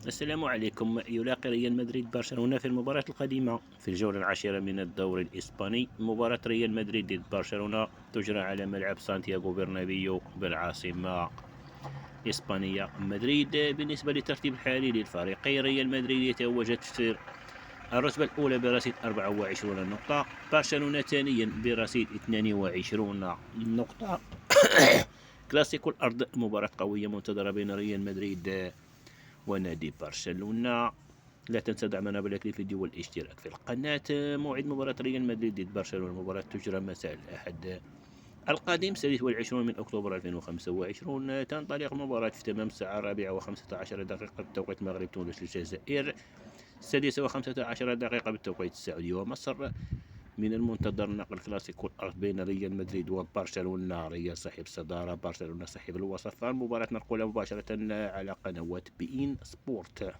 السلام عليكم. يلاقي ريال مدريد برشلونة في المباراة القادمة في الجولة العاشرة من الدوري الإسباني. مباراة ريال مدريد ضد برشلونة تجرى على ملعب سانتياغو برنابيو بالعاصمة الإسبانية مدريد. بالنسبة للترتيب الحالي للفريقين، ريال مدريد يتواجد في الرتبة الأولى برصيد 24 نقطة، برشلونة ثانيا برصيد 22 نقطة. كلاسيكو الأرض، مباراة قوية منتظرة بين ريال مدريد ونادي برشلونة. لا تنسى دعمنا بلايك للفيديو والاشتراك في القناة. موعد مباراة ريال مدريد ضد برشلونة، المباراة تجرى مساء الأحد القادم 26 من أكتوبر 2025. تنطلق المباراة في تمام الساعة 4:15 بتوقيت المغرب، تونس الجزائر 6:15 بالتوقيت السعودي ومصر. من المنتظر نقل كلاسيكو الأرض بين ريال مدريد وبرشلونة. ريال صاحب الصدارة، برشلونة صاحب الوسط. المباراة نقولها مباشرة على قنوات بي إن سبورت.